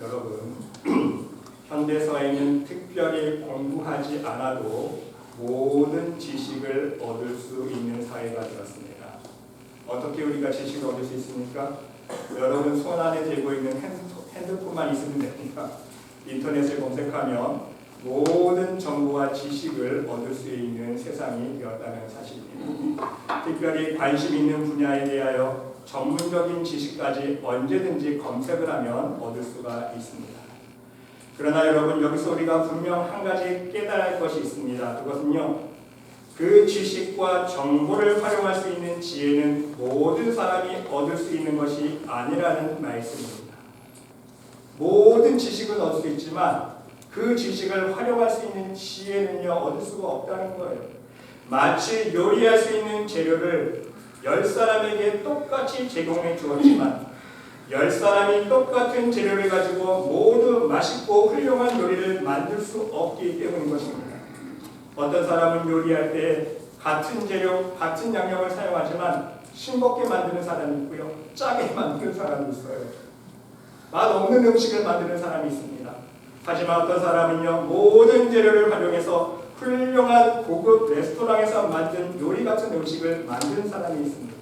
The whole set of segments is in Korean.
여러분, 현대사회는 특별히 공부하지 않아도 모든 지식을 얻을 수 있는 사회가 되었습니다. 어떻게 우리가 지식을 얻을 수 있습니까? 여러분 손 안에 들고 있는 핸드폰만 있으면 됩니다. 인터넷을 검색하면 모든 정보와 지식을 얻을 수 있는 세상이 되었다는 사실입니다. 특별히 관심 있는 분야에 대하여 전문적인 지식까지 언제든지 검색을 하면 얻을 수가 있습니다. 그러나 여러분, 여기서 우리가 분명 한 가지 깨달아야 할 것이 있습니다. 그것은요, 그 지식과 정보를 활용할 수 있는 지혜는 모든 사람이 얻을 수 있는 것이 아니라는 말씀입니다. 모든 지식은 얻을 수 있지만 그 지식을 활용할 수 있는 지혜는요, 얻을 수가 없다는 거예요. 마치 요리할 수 있는 재료를 10사람에게 똑같이 제공해 주었지만 10사람이 똑같은 재료를 가지고 모두 맛있고 훌륭한 요리를 만들 수 없기 때문인 것입니다. 어떤 사람은 요리할 때 같은 재료, 같은 양념을 사용하지만 싱겁게 만드는 사람이 있고요, 짜게 만드는 사람이 있어요. 맛없는 음식을 만드는 사람이 있습니다. 하지만 어떤 사람은요, 모든 재료를 활용해서 훌륭한 고급 레스토랑에서 만든 요리 같은 음식을 만드는 사람이 있습니다.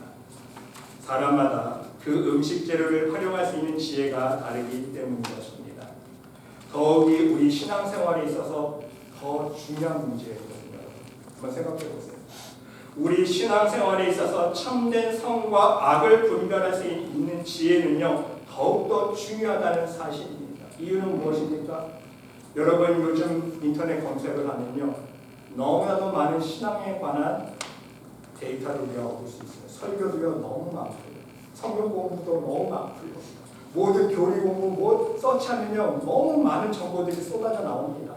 사람마다 그 음식 재료를 활용할 수 있는 지혜가 다르기 때문인 것입니다. 더욱이 우리 신앙생활에 있어서 더 중요한 문제거든요. 한번 생각해 보세요. 우리 신앙생활에 있어서 참된 성과 악을 분별할 수 있는 지혜는요, 더욱더 중요하다는 사실입니다. 이유는 무엇입니까? 여러분, 요즘 인터넷 검색을 하면요, 너무나도 많은 신앙에 관한 데이터를 우리가 얻을 수 있어요. 설교도요, 너무 많고요. 성경 공부도 너무 많고요. 모든 교리 공부 뭐 서치하면요, 너무 많은 정보들이 쏟아져 나옵니다.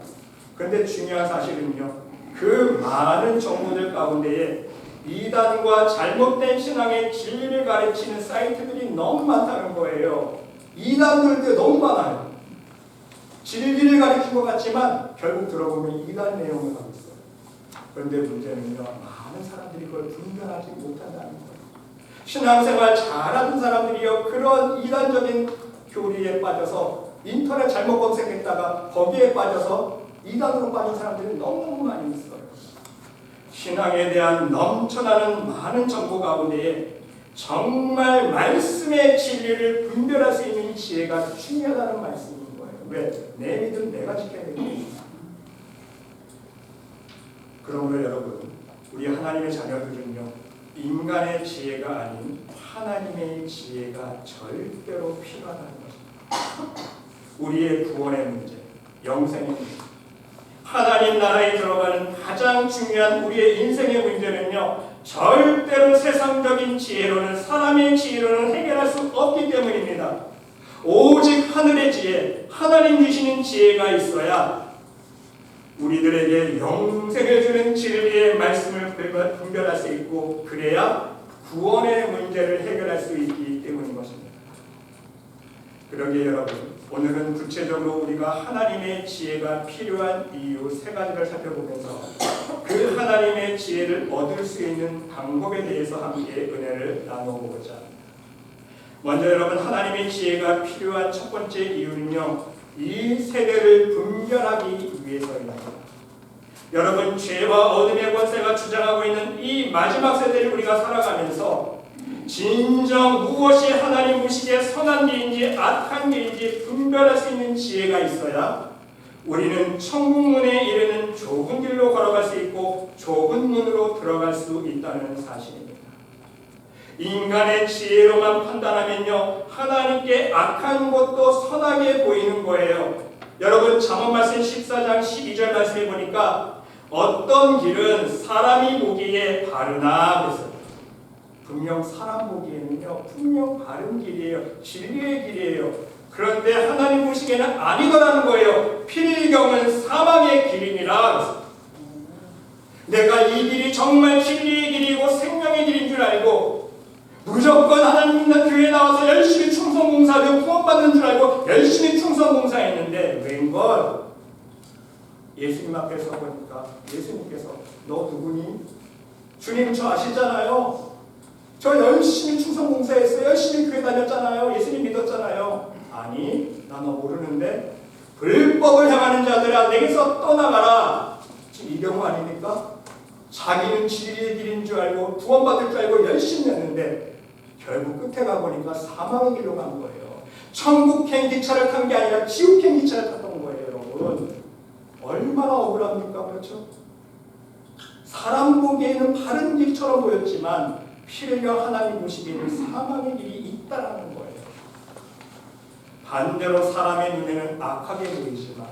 그런데 중요한 사실은요, 그 많은 정보들 가운데에 이단과 잘못된 신앙의 진리를 가르치는 사이트들이 너무 많다는 거예요. 이단들도 너무 많아요. 진리를 가르친 것 같지만 결국 들어보면 이단 내용을 하고 있어요. 그런데 문제는요, 많은 사람들이 그걸 분별하지 못한다는 거예요. 신앙생활 잘하는 사람들이요, 그런 이단적인 교리에 빠져서 인터넷 잘못 검색했다가 거기에 빠져서 이단으로 빠진 사람들이 너무너무 많이 있어요. 신앙에 대한 넘쳐나는 많은 정보 가운데에 정말 말씀의 진리를 분별할 수 있는 지혜가 중요하다는 말씀인 거예요. 왜? 내 믿음 내가 지켜야 되겠습니다. 그러므로 여러분, 우리 하나님의 자녀들은요, 인간의 지혜가 아닌 하나님의 지혜가 절대로 필요하다는 것입니다. 우리의 구원의 문제, 영생의 문제, 하나님 나라에 들어가는 가장 중요한 우리의 인생의 문제는요, 절대로 세상적인 지혜로는, 사람의 지혜로는 해결할 수 없기 때문입니다. 오직 하늘의 지혜, 하나님 주시는 지혜가 있어야 우리들에게 영생을 주는 진리의 말씀을 분별할 수 있고, 그래야 구원의 문제를 해결할 수 있기 때문인 것입니다. 그러기에 여러분, 오늘은 구체적으로 우리가 하나님의 지혜가 필요한 이유 3가지를 살펴보면서 그 하나님의 지혜를 얻을 수 있는 방법에 대해서 함께 은혜를 나눠보고자 합니다. 먼저 여러분, 하나님의 지혜가 필요한 첫 번째 이유는요, 이 세대를 분별하기 위해서입니다. 여러분, 죄와 어둠의 권세가 주장하고 있는 이 마지막 세대를 우리가 살아가면서 진정 무엇이 하나님 보시기에 선한 길인지 악한 길인지 분별할 수 있는 지혜가 있어야 우리는 천국문에 이르는 좁은 길로 걸어갈 수 있고 좁은 문으로 들어갈 수 있다는 사실입니다. 인간의 지혜로만 판단하면요, 하나님께 악한 것도 선하게 보이는 거예요. 여러분, 잠언 말씀 14장 12절 말씀해 보니까 어떤 길은 사람이 보기에 바르나 그랬어요. 분명 사람 보기에는요, 분명 바른 길이에요. 진리의 길이에요. 그런데 하나님 보시기에는 아니더라는 거예요. 필경은 사망의 길이니라 그랬어요. 내가 이 길이 정말 진리의 길이고 생명의 길인 줄 알고 무조건 하나님 있는 교회에 나와서 열심히 충성봉사하며 구원받는 줄 알고 열심히 충성봉사했는데 웬걸 예수님 앞에 서보니까 예수님께서 너 누구니? 주님 저 아시잖아요. 저 열심히 충성봉사했어요. 열심히 교회 다녔잖아요. 예수님 믿었잖아요. 아니 나 나 너 모르는데 불법을 행하는 자들아 내게서 떠나가라. 지금 이 경우 아닙니까? 자기는 진리의 길인 줄 알고 구원받을 줄 알고 열심히 했는데 결국 끝에 가보니까 사망의 길로 간 거예요. 천국행 기차를 탄 게 아니라 지옥행 기차를 탔던 거예요. 여러분 얼마나 억울합니까? 그렇죠? 사람 보기에는 바른 길처럼 보였지만 필경 하나님 보시기에는 사망의 길이 있다라는 거예요. 반대로 사람의 눈에는 악하게 보이지만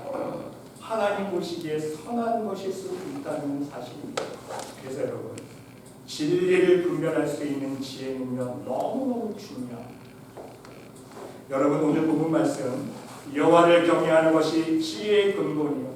하나님 보시기에 선한 것일 수 있다는 사실입니다. 그래서 여러분 진리를 분별할 수 있는 지혜는요 너무너무 중요합니다. 여러분 오늘 본문 말씀 여호와를 경외하는 것이 지혜의 근본이요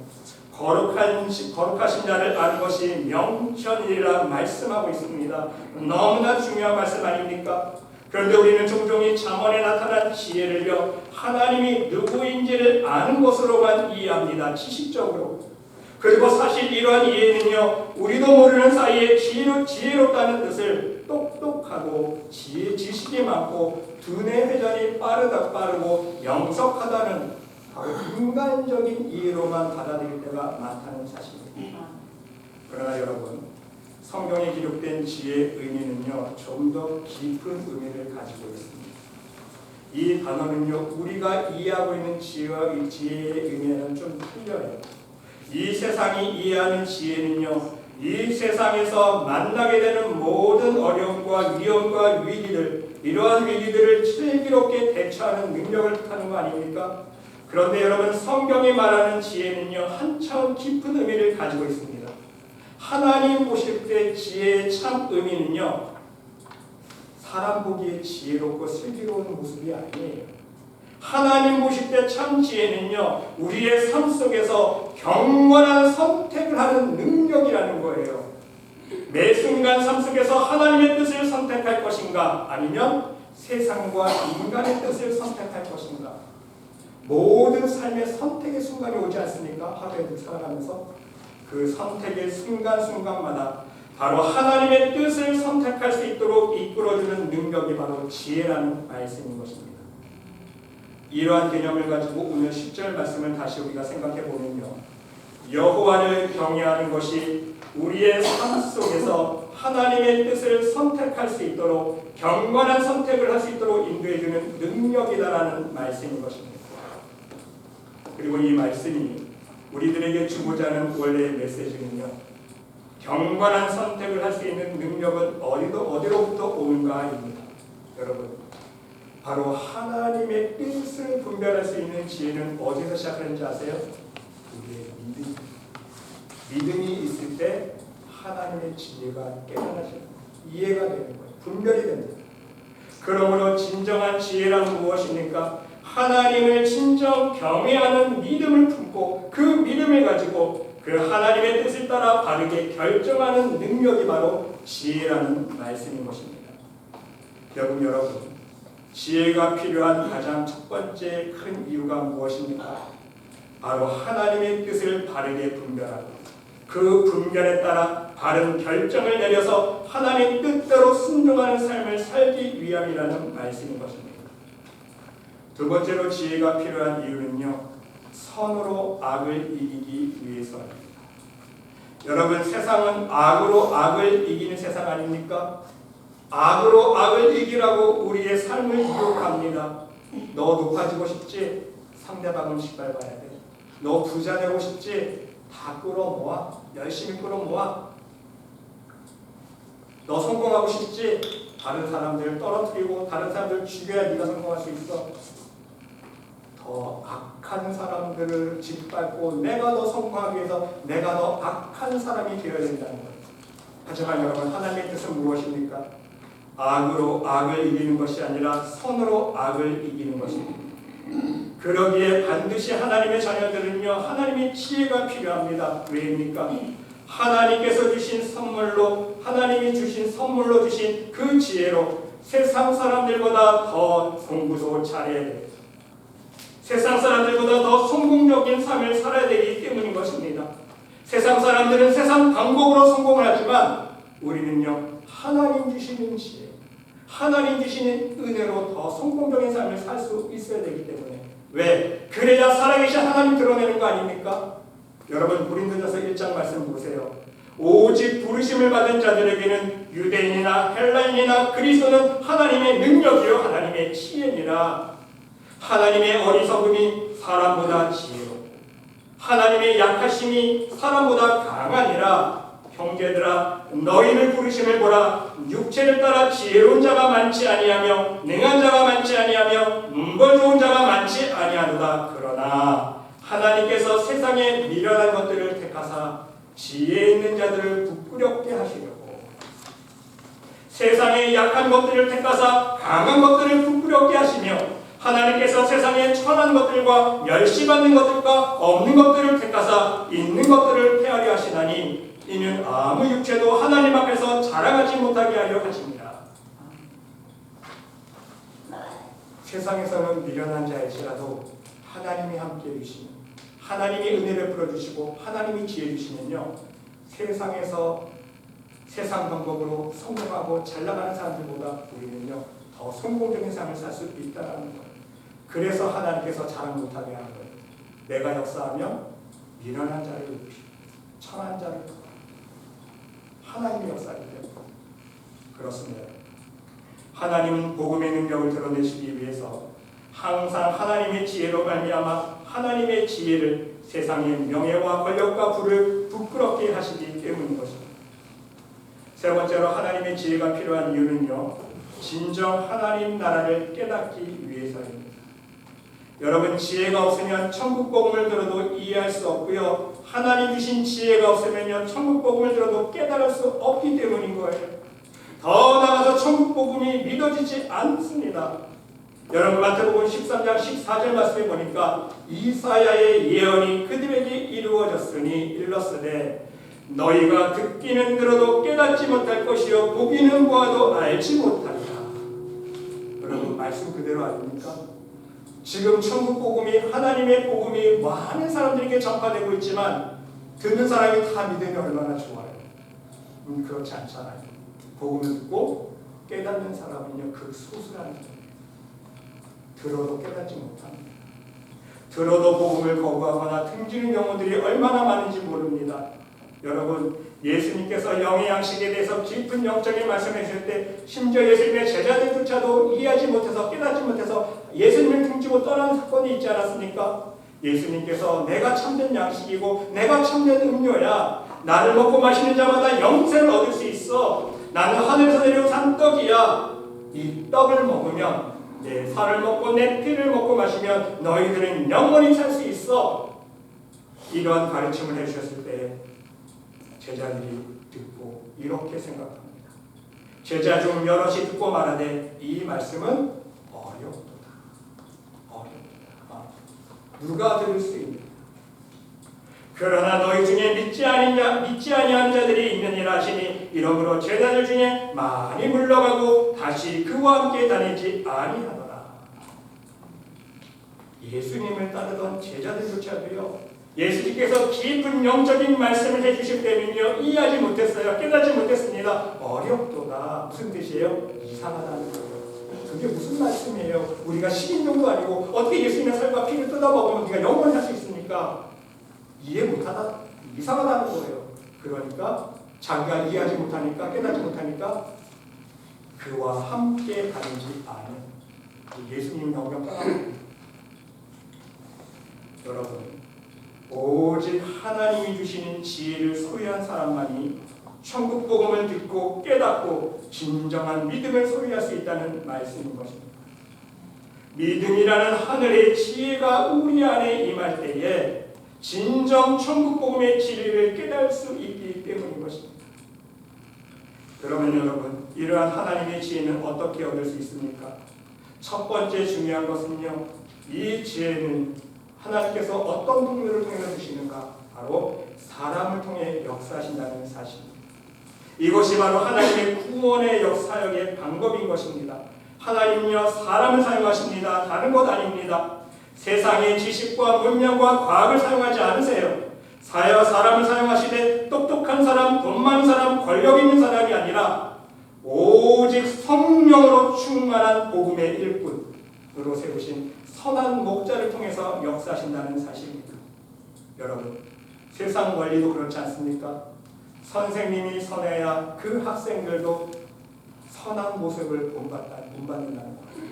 거룩하신 자를 아는 것이 명철이라 말씀하고 있습니다. 너무나 중요한 말씀 아닙니까? 그런데 우리는 종종 이 잠언에 나타난 지혜를요 하나님이 누구인지를 아는 것으로만 이해합니다. 지식적으로. 그리고 사실 이러한 이해는요 우리도 모르는 사이에 지혜롭다는 뜻을 똑똑하고 지식이 많고 두뇌 회전이 빠르고 영석하다는 바로 인간적인 이해로만 받아들일 때가 많다는 사실입니다. 그러나 여러분 성경에 기록된 지혜의 의미는요 좀 더 깊은 의미를 가지고 있습니다. 이 단어는요 우리가 이해하고 있는 지혜와 이 지혜의 의미는 좀 틀려요. 이 세상이 이해하는 지혜는요 이 세상에서 만나게 되는 모든 어려움과 위험과 위기들 이러한 위기들을 슬기롭게 대처하는 능력을 뜻하는 거 아닙니까? 그런데 여러분 성경이 말하는 지혜는요 한참 깊은 의미를 가지고 있습니다. 하나님 보실 때 지혜의 참 의미는요 사람 보기에 지혜롭고 슬기로운 모습이 아니에요. 하나님 보실 때 참 지혜는요 우리의 삶 속에서 경건한 선택을 하는 능력이라는 거예요. 매 순간 삶 속에서 하나님의 뜻을 선택할 것인가 아니면 세상과 인간의 뜻을 선택할 것인가. 모든 삶의 선택의 순간이 오지 않습니까? 하루에 살아가면서 그 선택의 순간순간마다 바로 하나님의 뜻을 선택할 수 있도록 이끌어주는 능력이 바로 지혜라는 말씀인 것입니다. 이러한 개념을 가지고 오늘 10절 말씀을 다시 우리가 생각해 보면요. 여호와를 경외하는 것이 우리의 삶 속에서 하나님의 뜻을 선택할 수 있도록 경건한 선택을 할 수 있도록 인도해주는 능력이다라는 말씀인 것입니다. 그리고 이 말씀이 우리들에게 주고자 하는 원래의 메시지는요. 경건한 선택을 할 수 있는 능력은 어디로부터 오는가입니다. 여러분, 바로 하나님의 뜻을 분별할 수 있는 지혜는 어디서 시작하는지 아세요? 우리의 믿음. 믿음이 있을 때 하나님의 지혜가 깨달아져요. 이해가 되는 거예요. 분별이 됩니다. 그러므로 진정한 지혜란 무엇입니까? 하나님을 진정 경외하는 믿음을 품고 그 믿음을 가지고 그 하나님의 뜻을 따라 바르게 결정하는 능력이 바로 지혜라는 말씀인 것입니다. 여러분, 지혜가 필요한 가장 첫 번째 큰 이유가 무엇입니까? 바로 하나님의 뜻을 바르게 분별하고 그 분별에 따라 바른 결정을 내려서 하나님 뜻대로 순종하는 삶을 살기 위함이라는 말씀인 것입니다. 두 번째로 지혜가 필요한 이유는요. 선으로 악을 이기기 위해서입니다. 여러분, 세상은 악으로 악을 이기는 세상 아닙니까? 악으로 악을 이기라고 우리의 삶을 유혹합니다. 너 높아지고 싶지? 상대방을 짓밟아야 돼. 너 부자 되고 싶지? 다 끌어모아. 열심히 끌어모아. 너 성공하고 싶지? 다른 사람들을 떨어뜨리고 다른 사람들을 죽여야 네가 성공할 수 있어. 더 악한 사람들을 짓밟고 내가 더 성공하기 위해서 내가 더 악한 사람이 되어야 된다는 거예요. 하지만 여러분, 하나님의 뜻은 무엇입니까? 악으로 악을 이기는 것이 아니라 선으로 악을 이기는 것입니다. 그러기에 반드시 하나님의 자녀들은요, 하나님의 지혜가 필요합니다. 왜입니까? 하나님께서 주신 선물로, 하나님이 주신 선물로 주신 그 지혜로 세상 사람들보다 더 공부도 잘해야 돼요. 세상 사람들보다 더 성공적인 삶을 살아야 되기 때문인 것입니다. 세상 사람들은 세상 방법으로 성공을 하지만 우리는요, 하나님 주시는 지혜, 하나님 주시는 은혜로 더 성공적인 삶을 살 수 있어야 되기 때문에 왜? 그래야 살아계신 하나님 드러내는 거 아닙니까? 여러분 고린도전서 1장 말씀 보세요. 오직 부르심을 받은 자들에게는 유대인이나 헬라인이나 그리스도는 하나님의 능력이요 하나님의 지혜니라. 하나님의 어리석음이 사람보다 지혜롭고 하나님의 약하심이 사람보다 강하니라. 형제들아 너희를 부르심을 보라. 육체를 따라 지혜로운 자가 많지 아니하며 능한 자가 많지 아니하며 문벌 좋은 자가 많지 아니하노다. 그러나 하나님께서 세상에 미련한 것들을 택하사 지혜 있는 자들을 부끄럽게 하시려고 세상에 약한 것들을 택하사 강한 것들을 부끄럽게 하시며 하나님께서 세상에 천한 것들과 멸시받는 것들과 없는 것들을 택하사 있는 것들을 폐하려 하시나니 이는 아무 육체도 하나님 앞에서 자랑하지 못하게 하려 하십니다. 세상에서는 미련한 자일지라도 하나님이 함께해 주시면 하나님이 은혜를 풀어주시고 하나님이 지혜 주시면요 세상에서 세상 방법으로 성공하고 잘 나가는 사람들보다 우리는요 더 성공적인 삶을 살 수 있다는 거예요. 그래서 하나님께서 자랑 못하게 하는 거예요. 내가 역사하면 미련한 자를 높이고 천한 자를 높이고 하나님의 역사이기 때문에 그렇습니다. 하나님은 복음의 능력을 드러내시기 위해서 항상 하나님의 지혜로 말미암아 하나님의 지혜를 세상의 명예와 권력과 부를 부끄럽게 하시기 때문인 것입니다. 세 번째로 하나님의 지혜가 필요한 이유는요 진정 하나님 나라를 깨닫기 위해서입니다. 여러분 지혜가 없으면 천국 복음을 들어도 이해할 수 없고요 하나님 주신 지혜가 없으면요 천국 복음을 들어도 깨달을 수 없기 때문인 거예요. 더 나아가서 천국 복음이 믿어지지 않습니다. 여러분 마태복음 13장 14절 말씀에 보니까 이사야의 예언이 그들에게 이루어졌으니 일렀으되 너희가 듣기는 들어도 깨닫지 못할 것이요 보기는 보아도 알지 못하리라. 여러분 말씀 그대로 아닙니까? 지금 천국 복음이 하나님의 복음이 많은 사람들에게 전파되고 있지만 듣는 사람이 다 믿으면 얼마나 좋아요. 그렇지 않잖아요. 복음을 듣고 깨닫는 사람은요 극소수라는 거예요. 들어도 깨닫지 못합니다. 들어도 복음을 거부하거나 등지는 경우들이 얼마나 많은지 모릅니다. 여러분 예수님께서 영의 양식에 대해서 깊은 영적인 말씀을 하실 때 심지어 예수님의 제자들조차도 이해하지 못해서 깨닫지 못해서 예수님을 등지고 떠나는 사건이 있지 않았습니까? 예수님께서 내가 참된 양식이고 내가 참된 음료야. 나를 먹고 마시는 자마다 영생을 얻을 수 있어. 나는 하늘에서 내려온 산떡이야. 이 떡을 먹으면 내 살을 먹고 내 피를 먹고 마시면 너희들은 영원히 살 수 있어. 이러한 가르침을 해주셨을 때 제자들이 듣고 이렇게 생각합니다. 제자 중 여럿이 듣고 말하되 이 말씀은 어렵도다. 어렵도다. 누가 들을 수 있느냐? 그러나 너희 중에 믿지 아니하는 자들이 있느니라 하시니 이러므로 제자들 중에 많이 물러가고 다시 그와 함께 다니지 아니하더라. 예수님을 따르던 제자들조차도요 예수님께서 깊은 영적인 말씀을 해주실 때는요 이해하지 못했어요. 깨닫지 못했습니다. 어렵도다. 무슨 뜻이에요? 이상하다는 거예요. 그게 무슨 말씀이에요? 우리가 식인종도 아니고 어떻게 예수님의 살과 피를 뜯어먹으면 우리가 영원히 할 수 있습니까? 이해 못하다. 이상하다는 거예요. 그러니까 자기가 이해하지 못하니까 깨닫지 못하니까 그와 함께 다니지 않은 예수님 영역 떠나고 여러분 오직 하나님이 주시는 지혜를 소유한 사람만이 천국 복음을 듣고 깨닫고 진정한 믿음을 소유할 수 있다는 말씀인 것입니다. 믿음이라는 하늘의 지혜가 우리 안에 임할 때에 진정 천국 복음의 진리를 깨달을 수 있기 때문인 것입니다. 그러면 여러분 이러한 하나님의 지혜는 어떻게 얻을 수 있습니까? 첫 번째 중요한 것은요 이 지혜는 하나님께서 어떤 동료를 통해 주시는가? 바로 사람을 통해 역사하신다는 사실입니다. 이것이 바로 하나님의 구원의 역사역의 방법인 것입니다. 하나님은요 사람을 사용하십니다. 다른 것 아닙니다. 세상의 지식과 문명과 과학을 사용하지 않으세요. 사람을 사용하시되 똑똑한 사람, 돈 많은 사람, 권력 있는 사람이 아니라 오직 성령으로 충만한 복음의 일꾼 으로 세우신 선한 목자를 통해서 역사하신다는 사실입니다. 여러분, 세상 원리도 그렇지 않습니까? 선생님이 선해야 그 학생들도 선한 모습을 본받는다는 거예요.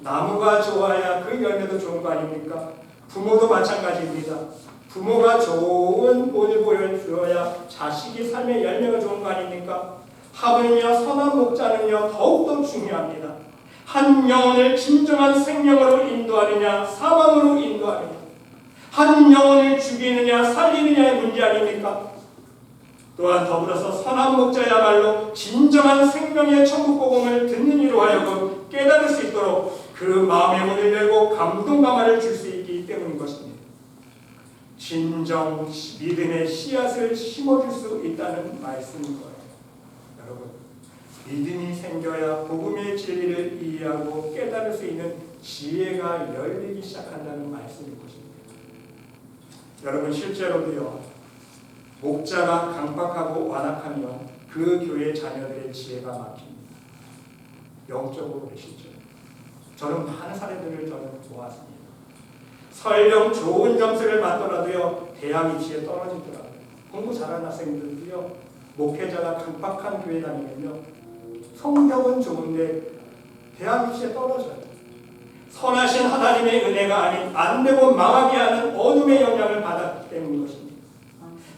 나무가 좋아야 그 열매도 좋은 거 아닙니까? 부모도 마찬가지입니다. 부모가 좋은 본을 보여주어야 자식이 삶의 열매가 좋은 거 아닙니까? 합은요, 선한 목자는요, 더욱더 중요합니다. 한 영혼을 진정한 생명으로 인도하느냐, 사망으로 인도하느냐, 한 영혼을 죽이느냐, 살리느냐의 문제 아닙니까? 또한 더불어서 선한 목자야말로 진정한 생명의 천국 복음을 듣는 이로 하여금 깨달을 수 있도록 그 마음의 문을 열고 감동 감화를 줄 수 있기 때문인 것입니다. 진정 믿음의 씨앗을 심어줄 수 있다는 말씀인 거예요. 여러분, 믿음이 생겨야 복음의 진리를 이해하고 깨달을 수 있는 지혜가 열리기 시작한다는 말씀인 것입니다. 여러분, 실제로도요, 목자가 강박하고 완악하면 그 교회 자녀들의 지혜가 막힙니다. 영적으로 보시죠. 저는 많은 사례들을 보았습니다. 설령 좋은 점수를 받더라도요, 대학 입시에 떨어지더라고요. 공부 잘하는 학생들도요, 목회자가 강박한 교회 다니면요, 성적은 좋은데 대학 입시에 떨어져요. 선하신 하나님의 은혜가 아닌 안되고 망하게 하는 어둠의 영향을 받았기 때문인 것입니다.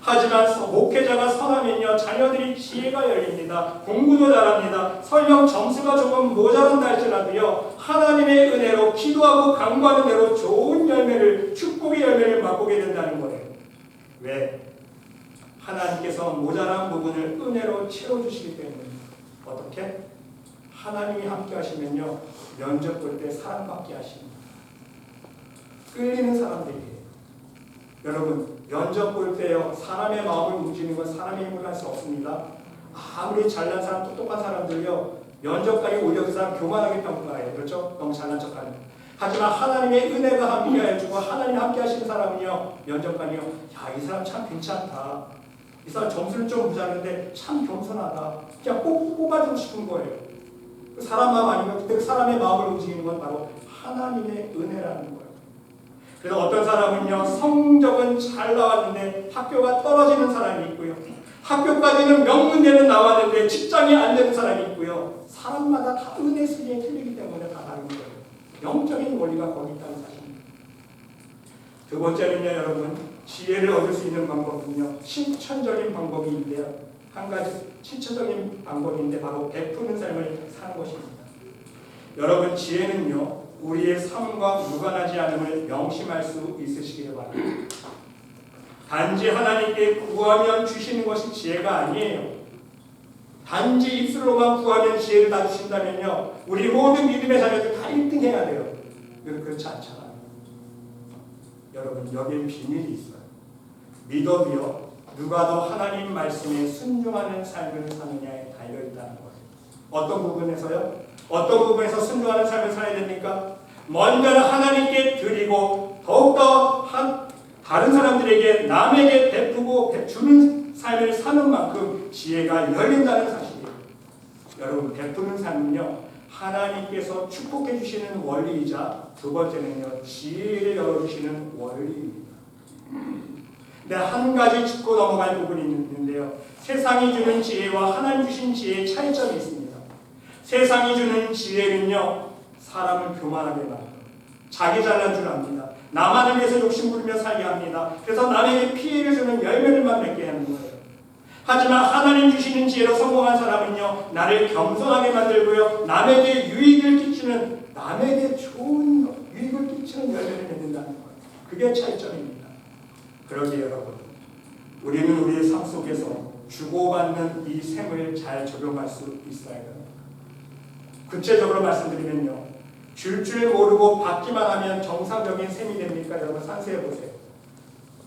하지만 목회자가 선하면요, 자녀들이 지혜가 열립니다. 공부도 잘합니다. 설령 점수가 조금 모자란다 할지라도요, 하나님의 은혜로 기도하고 간구하는 대로 좋은 열매를, 축복의 열매를 맛보게 된다는 거예요. 왜? 하나님께서 모자란 부분을 은혜로 채워주시기 때문입니다. 어떻게? 하나님이 함께 하시면요, 면접 볼 때 사랑받게 하십니다. 끌리는 사람들이에요. 여러분, 면접 볼 때요, 사람의 마음을 움직이는 건 사람의 힘으로 할 수 없습니다. 아무리 잘난 사람, 똑똑한 사람들요, 면접장에 오려 그 사람 교만하게 평가해요. 그렇죠? 너무 잘난 척하는. 하지만 하나님의 은혜가 함께 해주고 하나님이 함께 하시는 사람은요, 면접관이요, 야, 이 사람 참 괜찮다. 이 사람 점수를 좀 모자른데 참 겸손하다. 그냥 꼭 뽑아주고 싶은 거예요. 그 사람 마음 아니면 그 사람의 마음을 움직이는 건 바로 하나님의 은혜라는 거예요. 그래서 어떤 사람은요, 성적은 잘 나왔는데 학교가 떨어지는 사람이 있고요, 학교까지는 명문대는 나왔는데 직장이 안 되는 사람이 있고요. 사람마다 다 은혜 수준이 틀리기 때문에 다 다른 거예요. 영적인 원리가 거기 있다는 사실입니다. 두 번째는요, 여러분, 지혜를 얻을 수 있는 방법은요, 실천적인 방법인데요. 한 가지 실천적인 방법인데 바로 베푸는 삶을 사는 것입니다. 여러분, 지혜는요, 우리의 삶과 무관하지 않음을 명심할 수 있으시기를 바랍니다. 단지 하나님께 구하면 주시는 것이 지혜가 아니에요. 단지 입술로만 구하면 지혜를 다 주신다면요, 우리 모든 믿음의 자녀들 다 1등 해야 돼요. 그렇지 않잖아요. 여러분, 여기에 비밀이 있어요. 믿어도요, 누가 더 하나님 말씀에 순종하는 삶을 사느냐에 달려있다는 거예요. 어떤 부분에서요? 어떤 부분에서 순종하는 삶을 살아야 됩니까? 먼저는 하나님께 드리고 더욱더 다른 사람들에게, 남에게 베푸고 주는 삶을 사는 만큼 지혜가 열린다는 사실이에요. 여러분, 베푸는 삶은요, 하나님께서 축복해 주시는 원리이자 두 번째는요, 지혜를 열어주시는 원리입니다. 근데 한 가지 짚고 넘어갈 부분이 있는데요, 세상이 주는 지혜와 하나님 주신 지혜의 차이점이 있습니다. 세상이 주는 지혜는요, 사람을 교만하게 만들어요. 자기 잘난 줄 압니다. 나만을 위해서 욕심부리며 살게 합니다. 그래서 남에게 피해를 주는 열매를만 맺게 하는 거예요. 하지만 하나님 주시는 지혜로 성공한 사람은요, 나를 겸손하게 만들고요, 남에게 유익을 끼치는, 남에게 좋은 유익을 끼치는 열매를 맺는다는 거예요. 그게 차이점입니다. 그러기에 여러분, 우리는 우리의 삶 속에서 주고받는 이 셈을 잘 적용할 수 있어야 합니다. 구체적으로 말씀드리면요, 줄 모르고 받기만 하면 정상적인 셈이 됩니까? 여러분, 상세해 보세요.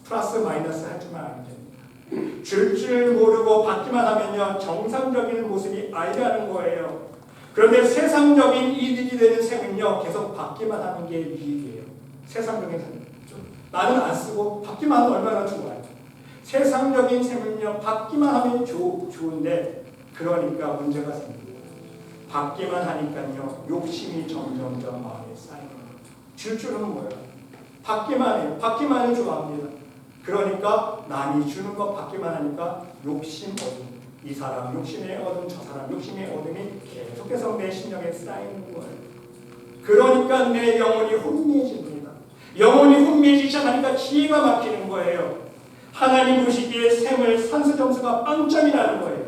플러스 마이너스 할 줄만 알면 됩니다. 줄 모르고 받기만 하면요, 정상적인 모습이 아니라는 거예요. 그런데 세상적인 이득이 되는 셈은요, 계속 받기만 하는 게 이익이에요. 세상적인 셈. 나는 안 쓰고 받기만 하면 얼마나 좋아요. 세상적인 셈은요, 받기만 하면 좋은데, 그러니까 문제가 생깁니다. 받기만 하니까요, 욕심이 점점점 마음에 쌓이는 거예요. 줄 줄은 뭐예요? 받기만 해요. 받기만을 좋아합니다. 그러니까 남이 주는 것 받기만 하니까 욕심 어둠. 이 사람 욕심의 어둠, 저 사람 욕심의 어둠이 계속해서 내 심령에 쌓이는 거예요. 그러니까 내 영혼이 혼미해집니다. 영혼이 혼미해지기 시작하니까 기회가 막히는 거예요. 하나님 보시기에 샘을 산수 점수가 빵점이 나는 거예요.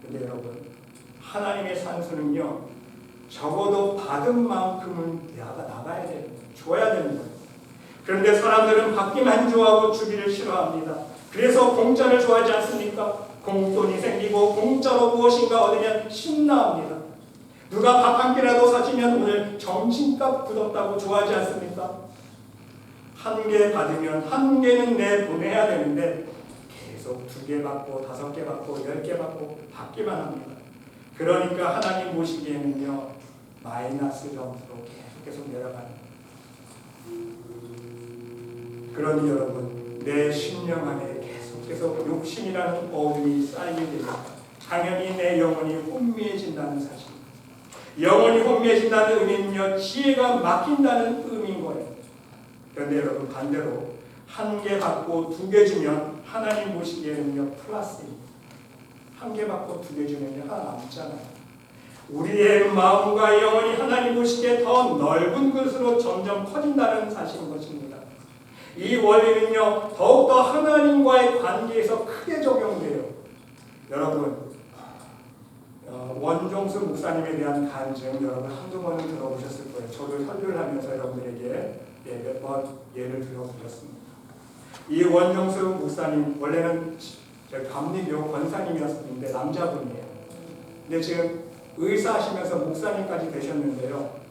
근데 여러분, 하나님의 산수는요, 적어도 받은 만큼은 나가야 돼요. 줘야 되는 거예요. 그런데 사람들은 받기만 좋아하고 주기를 싫어합니다. 그래서 공짜를 좋아하지 않습니까? 공돈이 생기고 공짜로 무엇인가 얻으면 신나합니다. 누가 밥 한 끼라도 사주면 오늘 점심값 굳었다고 좋아하지 않습니까? 한 개 받으면 한 개는 내보내야 되는데 계속 2개 받고 5개 받고 10개 받고 받기만 합니다. 그러니까 하나님 보시기에는요, 마이너스 점수로 계속 내려가는 거예요. 그러니 여러분, 내 심령 안에 계속 욕심이라는 어둠이 쌓이게 됩니다. 당연히 내 영혼이 혼미해진다는 사실. 영혼이 혼미해진다는 의미는요, 지혜가 막힌다는 의미인 거예요. 그런데 여러분, 반대로 1개 받고 2개 주면 하나님 보시기에는요, 플러스입니다. 1개 받고 2개 주면 하나 남잖아요. 우리의 마음과 영혼이 하나님 보시기에 더 넓은 것으로 점점 커진다는 사실인 것입니다. 이 원리는요, 더욱더 하나님과의 관계에서 크게 적용돼요. 여러분, 원종수 목사님에 대한 간증 여러분 한두 번은 들어보셨을 거예요. 저도 설교를 하면서 여러분들에게 몇 번 예를 들어드렸습니다. 이 원종수 목사님 원래는 감리교 권사님이었는데 남자분이에요. 근데 지금 의사하시면서 목사님까지 되셨는데요.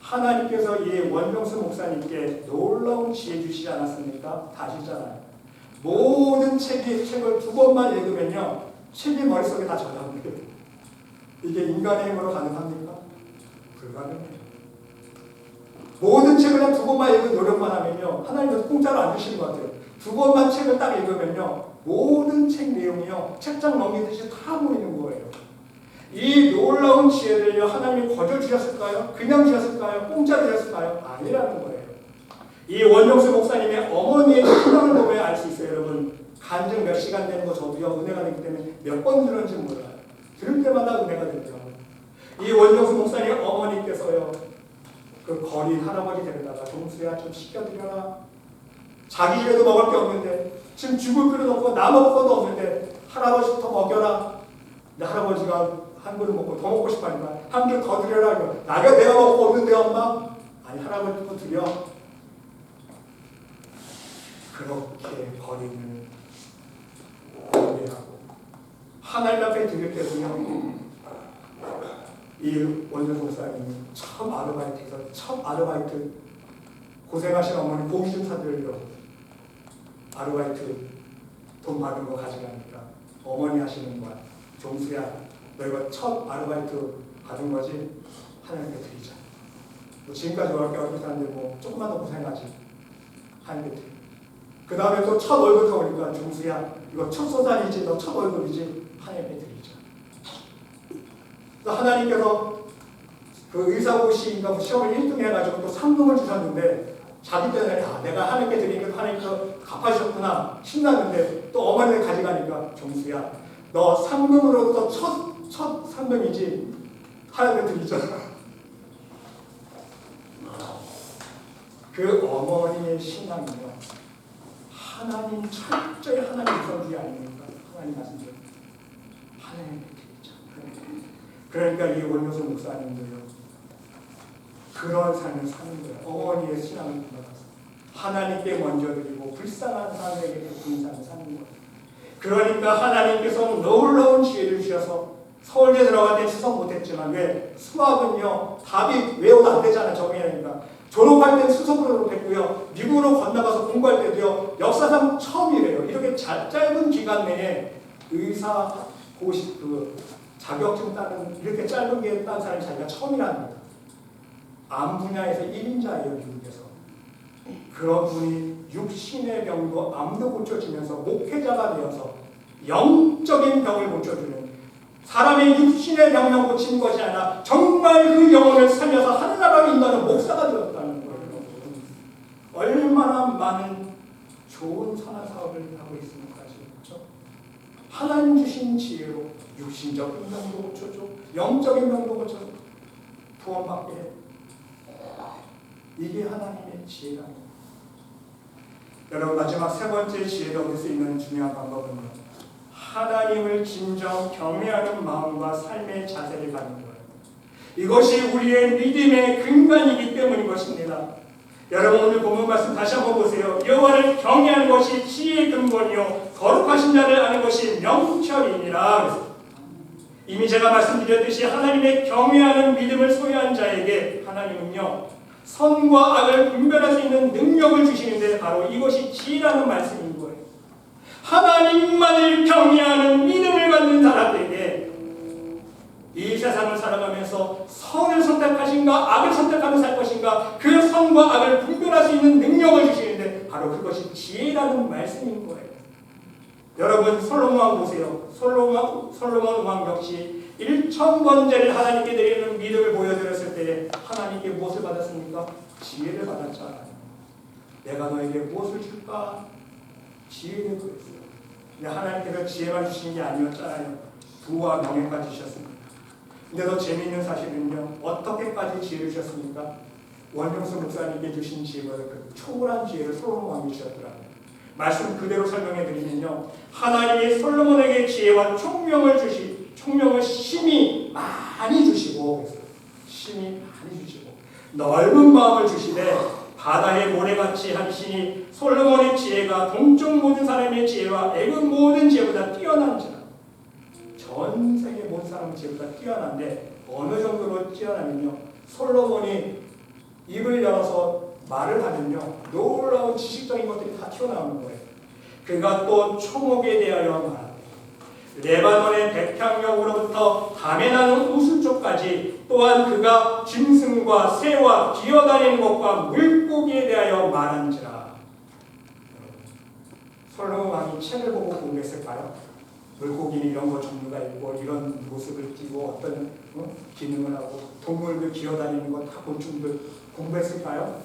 하나님께서 이 원종수 목사님께 놀라운 지혜 주시지 않았습니까? 다시잖아요. 모든 책을 2번만 읽으면요, 책이 머릿속에 다 저장돼요. 이게 인간의 힘으로 가능합니까? 불가능해요. 모든 책을 그냥 2번만 읽은 노력만 하면요, 하나님께서 공짜로 안 주시는 것 같아요. 2번만 책을 딱 읽으면요, 모든 책 내용이요, 책장 넘기듯이 다 보이는 거예요. 이 놀라운 지혜를요, 하나님이 거저 주셨을까요? 그냥 주셨을까요? 공짜로 주셨을까요? 아니라는 거예요. 이 원종수 목사님의 어머니의 신앙을 보면 알 수 있어요. 여러분, 간증 몇 시간 되는 거 저도요, 은혜가 되기 때문에 몇 번 들었는지 몰라요. 들을 때마다 은혜가 되죠. 이 원종수 목사님 어머니께서요, 그 거리 할아버지 데려다가 종수야 좀 시켜드려라. 자기 집에도 먹을 게 없는데, 지금 죽을 필요도 없고 나 먹을 것도 없는데 할아버지부터 먹여라. 근데 할아버지가 한 그릇 먹고 더 먹고 싶어 하니까 한 그릇 더 드려라. 내가 먹고 없는데 엄마? 아니 할아버지부터 드려. 그렇게 거리는 예배하고 하나님 앞에 드릴 때도요, 이 원종 목사님이 처음 아르바이트에서 첫 아르바이트 고생하신 어머니 고기 좀 사드려요. 아르바이트 돈 받은 거 가져가니까 어머니 하시는 거야. 종수야, 너 이거 첫 아르바이트 받은 거지? 하나님께 드리자. 뭐 지금까지 어렵게 사는데 뭐 조금만 더 고생하지. 하나님께 드리자. 그 다음에 또 첫 월급 타오니까 종수야, 이거 첫 소산이지, 너 첫 월급이지? 하나님께 드리자. 그래서 하나님께서 그 의사고시인가 시험을 1등 해가지고 또 상금을 주셨는데, 자기 때문에 내가 하나님께 드리니까 하나님께서 갚아주셨구나 신났는데, 또 어머니를 가져가니까 종수야, 너 상금으로부터 첫 상금이지? 하나님께 드리자. 그 어머니의 신앙은요, 하나님 철저히 하나님 우선주의 아닙니까? 하나님 말씀대로 하나님께 드리자. 그러니까 이 원효수 목사님도요, 그런 삶을 사는 거예요. 어머니의 신앙을 받아서 하나님께 먼저 드리고 불쌍한 사람에게 베푸는 삶을 사는 거예요. 그러니까 하나님께서 놀라운 지혜를 주셔서 서울대 들어갈 때 수석 못했지만, 왜? 수학은요 답이 외워도 안 되잖아요. 적응해야 되니까. 졸업할 때 수석으로 했고요, 미국으로 건너가서 공부할 때도요, 역사상 처음이래요. 이렇게 짧은 기간 내에 의사 고시 자격증 따는 이렇게 짧은 게 딴 사람이 자기가 처음이라는 거예요. 암 분야에서 1인자예요, 미국에서. 그런 분이 육신의 병도 암도 고쳐주면서 목회자가 되어서 영적인 병을 고쳐주는, 사람의 육신의 병만 고치는 것이 아니라 정말 그 영혼을 살려서 하늘나라로 인도하는 목사가 되었다는 거예요. 많은 좋은 선한 사업을 하고 있습니까? 그렇죠? 하나님 주신 지혜로 육신적인 병도 고쳐줘, 영적인 병도 고쳐줘, 구원받게 해. 이게 하나님의 지혜랍니다. 여러분, 마지막 세 번째 지혜를 얻을 수 있는 중요한 방법은요, 하나님을 진정 경외하는 마음과 삶의 자세를 갖는 거예요. 이것이 우리의 믿음의 근간이기 때문인 것입니다. 여러분, 오늘 본문 말씀 다시 한번 보세요. 여호와를 경외하는 것이 지혜의 근본이요 거룩하신 자를 아는 것이 명철이니라. 이미 제가 말씀드렸듯이 하나님의 경외하는 믿음을 소유한 자에게 하나님은요, 선과 악을 분별할 수 있는 능력을 주시는데 바로 이것이 지혜라는 말씀인 거예요. 하나님만을 경외하는 믿음을 갖는 사람들에게 이 세상을 살아가면서 선을 선택하신가 악을 선택하며 살 것인가, 그 선과 악을 분별할 수 있는 능력을 주시는데 바로 그것이 지혜라는 말씀인 거예요. 여러분, 솔로몬 왕 보세요. 솔로몬 왕 역시 1000번제를 하나님께 드리는 믿음을 보여드렸을 때 하나님께 무엇을 받았습니까? 지혜를 받았잖아요. 내가 너에게 무엇을 줄까? 지혜를 구했어요. 근데 하나님께서 지혜만 주신 게 아니었잖아요. 부와 명예까지 주셨습니다. 근데 더 재미있는 사실은요, 어떻게까지 지혜를 주셨습니까? 원용수 목사님께 주신 지혜보다 그 초월한 지혜를 솔로몬 왕이 주셨더라고요. 말씀 그대로 설명해 드리면요, 하나님이 솔로몬에게 지혜와 총명을 심히 많이 주시고, 넓은 마음을 주시되 바다의 모래같이 하시니 솔로몬의 지혜가 동쪽 모든 사람의 지혜와 애굽 모든 지혜보다 뛰어난지라. 전 세계 모든 사람의 지혜보다 뛰어난데 어느 정도로 뛰어나면요, 솔로몬이 입을 열어서 말을 하면요, 놀라운 지식적인 것들이 다 튀어나오는 거예요. 그가 또 초목에 대하여 말하고 레바논의 백향목으로부터 담에 나는 우슬쪽까지, 또한 그가 짐승과 새와 기어다니는 것과 물고기에 대하여 말한지라. 솔로몬 왕이 책을 보고 공부했을까요? 물고기는 이런 거 종류가 있고 이런 모습을 띠고 어떤 기능을 하고 동물들 기어다니는 거 다 곤충들 공부했을까요?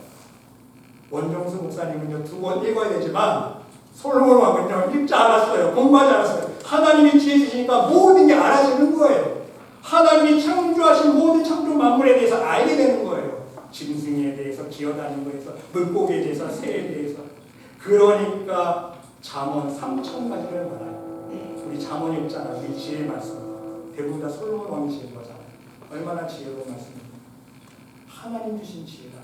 원정수 목사님은요 2번 읽어야 되지만 솔로몬 왕은요 읽지 않았어요. 공부하지 않았어요. 하나님이 지혜 주시니까 모든 게 알아지는 거예요. 하나님이 창조하신 모든 창조 만물에 대해서 알게 되는 거예요. 짐승에 대해서, 기어다니는 거에 대해서, 물고기에 대해서, 새에 대해서. 그러니까 잠언 3000가지를 말해요. 우리 잠언이 있잖아요. 우리 지혜의 말씀. 대부분 다 솔로몬 왕이 지은 거잖아요. 얼마나 지혜로운 말씀입니까? 하나님 주신 지혜다.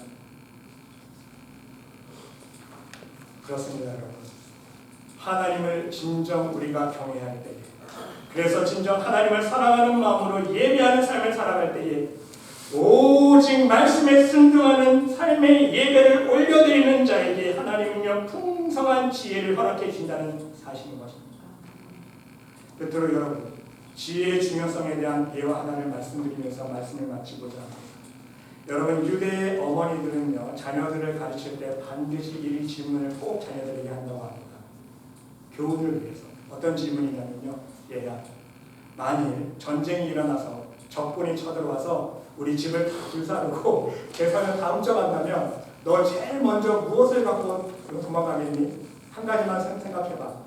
그렇습니다, 여러분. 하나님을 진정 우리가 경외할 때에, 그래서 진정 하나님을 사랑하는 마음으로 예배하는 삶을 살아갈 때에 오직 말씀에 순종하는 삶의 예배를 올려드리는 자에게 하나님은요 풍성한 지혜를 허락해 주신다는 사실인 것입니다. 끝으로 여러분, 지혜의 중요성에 대한 예화 하나를 말씀드리면서 말씀을 마치고자 합니다. 여러분, 유대의 어머니들은요 자녀들을 가르칠 때 반드시 이 질문을 꼭 자녀들에게 한다고 합니다. 교훈을 위해서. 어떤 질문이냐면요, 얘야, 만일 전쟁이 일어나서 적군이 쳐들어와서 우리 집을 다 불사르고 재산을 다 훔쳐간다면 너 제일 먼저 무엇을 갖고 도망가겠니? 한 가지만 생각해봐.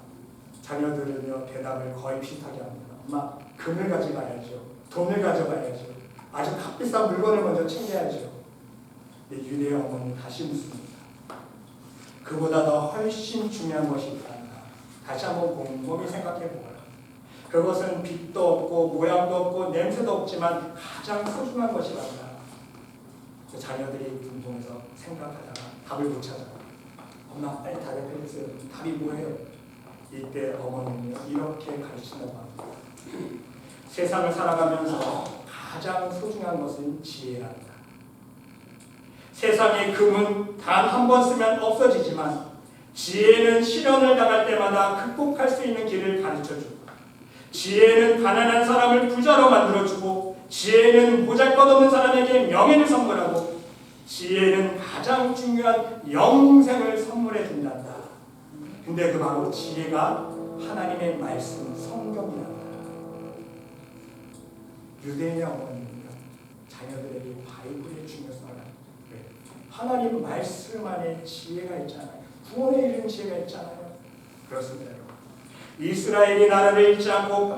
자녀들은요 대답을 거의 비슷하게 합니다. 엄마, 금을 가져가야죠. 돈을 가져가야죠. 아주 값비싼 물건을 먼저 챙겨야죠. 근데 유대의 어머니는 다시 묻습니다. 그보다 더 훨씬 중요한 것이 있다. 다시 한번 곰곰이 생각해보거라. 그것은 빛도 없고 모양도 없고 냄새도 없지만 가장 소중한 것이란다. 그 자녀들이 궁금해서 생각하다가 답을 못 찾아. 엄마, 빨리 대답해주세요. 답이 뭐예요? 이때 어머니는 이렇게 가르친다고 합니다. 세상을 살아가면서 가장 소중한 것은 지혜란다. 세상의 금은 단 한 번 쓰면 없어지지만 지혜는 시련을 당할 때마다 극복할 수 있는 길을 가르쳐주고, 지혜는 가난한 사람을 부자로 만들어주고, 지혜는 보잘것없는 사람에게 명예를 선물하고, 지혜는 가장 중요한 영생을 선물해 준단다. 근데 그 바로 지혜가 하나님의 말씀, 성경이란다. 유대인의 어머니는요 자녀들에게 바이블의 중요성을 알아요. 하나님 말씀 안에 지혜가 있잖아요. 구원에 이르는 지혜가 있잖아요. 그렇습니다. 이스라엘이 나라를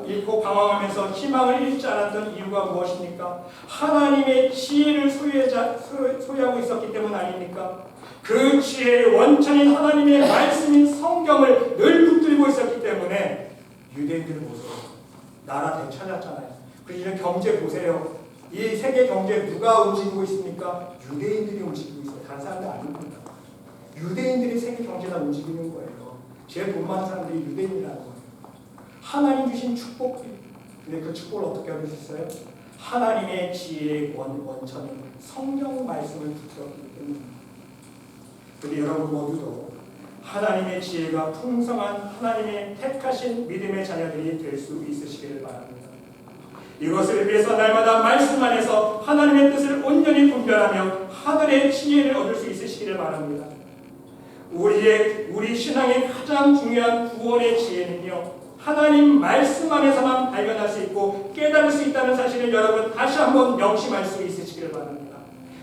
잃고 방황하면서 희망을 잃지 않았던 이유가 무엇입니까? 하나님의 지혜를 소유하고 있었기 때문 아닙니까? 그 지혜의 원천인 하나님의 말씀인 성경을 늘 붙들고 있었기 때문에 유대인들을 보세요. 나라 되찾았잖아요. 그리고 경제 보세요. 이 세계 경제 누가 움직이고 있습니까? 유대인들이 움직이고 있어요. 다른 사람들 아닙니다. 유대인들이 세계 경제가 움직이는 거예요. 제일 돈 많은 사람들이 유대인이라는 거예요. 하나님 주신 축복. 근데 그 축복을 어떻게 얻을 수 있어요? 하나님의 지혜의 원천인 성경 말씀을 붙들었기 때문입니다. 그런데 여러분 모두도 하나님의 지혜가 풍성한 하나님의 택하신 믿음의 자녀들이 될 수 있으시기를 바랍니다. 이것을 위해서 날마다 말씀 안에서 하나님의 뜻을 온전히 분별하며 하늘의 지혜를 얻을 수 있으시기를 바랍니다. 우리 신앙의 가장 중요한 구원의 지혜는요, 하나님 말씀 안에서만 발견할 수 있고 깨달을 수 있다는 사실을 여러분 다시 한번 명심할 수 있으시기를 바랍니다.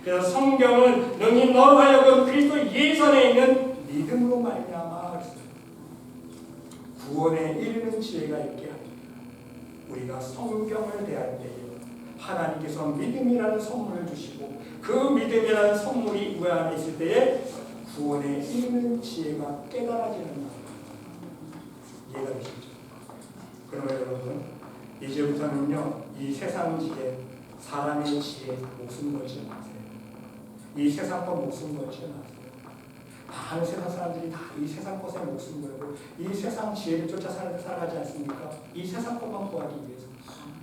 그래서 성경은 능히 너로 하여금 그리스도 예수 안에 있는 믿음으로 말미암아 구원에 이르는 지혜가 있게 합니다. 우리가 성경을 대할 때에 하나님께서 믿음이라는 선물을 주시고 그 믿음이라는 선물이 우리 안에 있을 때에 구원에 이르는 지혜가 깨달아지는 것. 이해가 되시죠? 그러면 여러분 이제부터는요 이 세상 지혜, 사람의 지혜 목숨 걸지 마세요. 이 세상 것 목숨 걸지 마세요. 많은 세상 사람들이 다 이 세상 것에 목숨 걸고 이 세상 지혜를 쫓아 살아가지 않습니까? 이 세상 것만 구하기 위해서.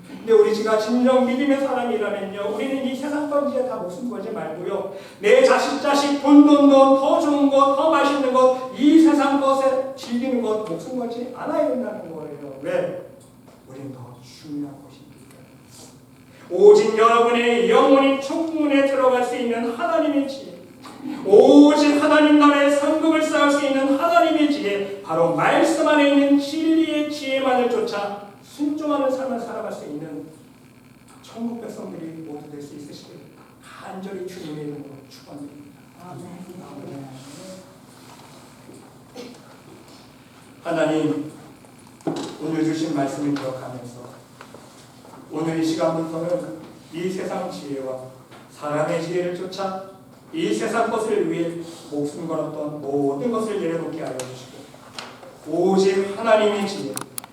근데 우리 지가 진정 믿음의 사람이라면요, 우리는 이 세상 것지에 다 목숨 걸지 말고요, 내 자식 돈, 더 좋은 것, 더 맛있는 것, 이 세상 것에 즐기는 것 목숨 걸지 않아야 된다는 거예요. 왜? 우리는 더 중요한 것입니다. 오직 여러분의 영혼이 천국문에 들어갈 수 있는 하나님의 지혜, 오직 하나님 나라의 상급을 쌓을 수 있는 하나님의 지혜, 바로 말씀 안에 있는 진리의 지혜만을 쫓아 순종하는 삶을 살아갈 수 있는 천국 백성들이 모두 될 수 있으시길 간절히 주님의 이름으로 축원드립니다. 하나님, 오늘 주신 말씀을 기억하면서 오늘 이 시간부터는 이 세상 지혜와 사람의 지혜를 쫓아 이 세상 것을 위해 목숨 걸었던 모든 것을 내려놓게 하여 주시고 오직 하나님의 지혜,